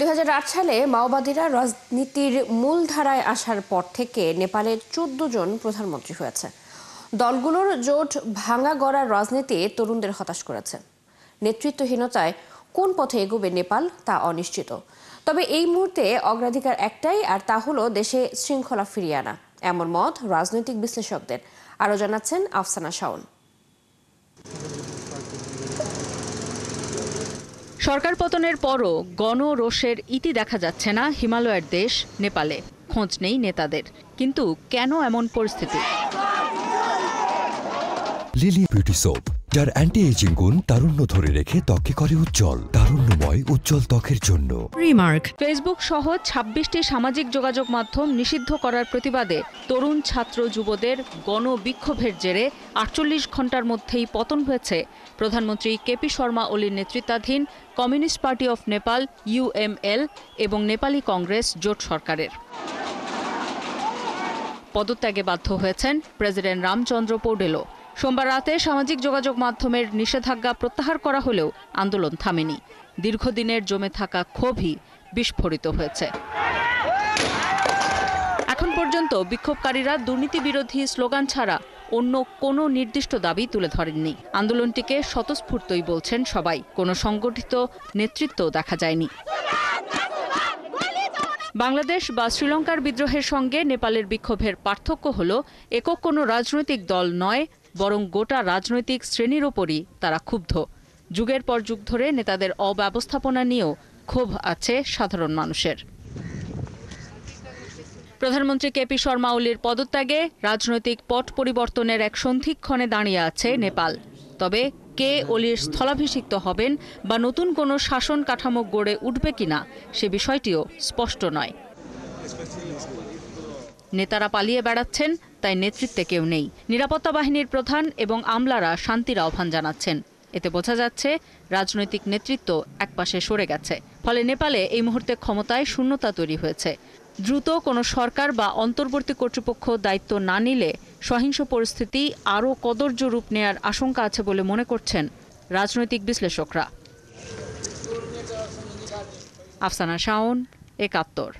2008 সালে মাওবাদীরা রাজনীতির মূলধারায় আসার পর থেকে নেপালের 14 জন প্রধানমন্ত্রী হয়েছে। দলগুলোর জোট ভাঙা গড়ার রাজনীতি তরুণদের হতাশ করেছে। নেতৃত্বহীনতায় কোন পথে এগোবে নেপাল তা অনিশ্চিত। তবে এই মুহূর্তে অগ্রাধিকার একটাই, আর তা হলো দেশে শৃঙ্খলা ফিরিয়ে আনা, এমন মত রাজনৈতিক বিশ্লেষকদের। আরও জানাচ্ছেন আফসানা শাওন। সরকার পতনের পরও গণরোষের ইতি দেখা যাচ্ছে না হিমালয়ের দেশ নেপালে। খোঁজ নেই নেতাদের। কিন্তু কেন এমন পরিস্থিতি? লিলি বিউটি সোপ, যার অ্যান্টি এজিং গুণ তারুণ্য ধরে রেখে ত্বকে করে উজ্জ্বল, তারুণ্যময় উজ্জ্বল ত্বকের জন্য। রিমার্ক। ফেসবুক সহ 26টি সামাজিক যোগাযোগ মাধ্যম নিষিদ্ধ করার প্রতিবাদে তরুণ ছাত্র যুবদের গণবিক্ষোভের জেরে 48 ঘণ্টার মধ্যেই পতন হয়েছে প্রধানমন্ত্রী কেপি শর্মা ওলির নেতৃত্বাধীন communist party of Nepal UML এবং নেপালি কংগ্রেস জোট সরকারের। পদত্যাগে বাধ্য হয়েছেন প্রেসিডেন্ট রামচন্দ্র পৌডেলও। সোমবার রাতে সামাজিক যোগাযোগ মাধ্যমের নিষেধাজ্ঞা প্রত্যাহার করা হলেও আন্দোলন থামেনি। দীর্ঘদিনের জমে থাকা ক্ষোভই বিস্ফোরিত হয়েছে। এখন পর্যন্ত বিক্ষোভকারীরা দুর্নীতি বিরোধী স্লোগান ছাড়া অন্য কোনো নির্দিষ্ট দাবি তুলে ধরেননি। আন্দোলনটিকে স্বতঃস্ফূর্তই বলছেন সবাই। কোনো সংগঠিত নেতৃত্ব দেখা যায়নি। বাংলাদেশ বা শ্রীলঙ্কার বিদ্রোহের সঙ্গে নেপালের বিক্ষোভের পার্থক্য হল একক কোনো রাজনৈতিক দল নয়, বরং গোটা রাজনৈতিক শ্রেণীর ওপরই তারা ক্ষুব্ধ। যুগের পর যুগ ধরে নেতাদের অব্যবস্থাপনা নিয়েও ক্ষোভ আছে সাধারণ মানুষের। প্রধানমন্ত্রী কেপি শর্মা ওলির পদত্যাগে রাজনৈতিক পট পরিবর্তনের এক সন্ধিক্ষণে দাঁড়িয়ে আছে নেপাল। তবে কে ওলির স্থলাভিষিক্ত হবেন বা নতুন কোনো শাসন কাঠামো গড়ে উঠবে কিনা সে বিষয়টিও স্পষ্ট নয়। নেতারা পালিয়ে বেড়াচ্ছেন, তাই নেতৃত্বে কেউ নেই। নিরাপত্তা বাহিনীর প্রধান এবং আমলারা শান্তির আহ্বান জানাচ্ছেন। এতে বোঝা যাচ্ছে রাজনৈতিক নেতৃত্ব একপাশে সরে গেছে। ফলে নেপালে এই মুহূর্তে ক্ষমতায় শূন্যতা তৈরি হয়েছে। দ্রুত কোনো সরকার বা অন্তর্বর্তী কর্তৃপক্ষ দায়িত্ব না নিলে সহিংস পরিস্থিতি আরও কদর্য রূপ নেয়ার আশঙ্কা আছে বলে মনে করছেন রাজনৈতিক বিশ্লেষকরা। আফসানা শাওন, ৭১।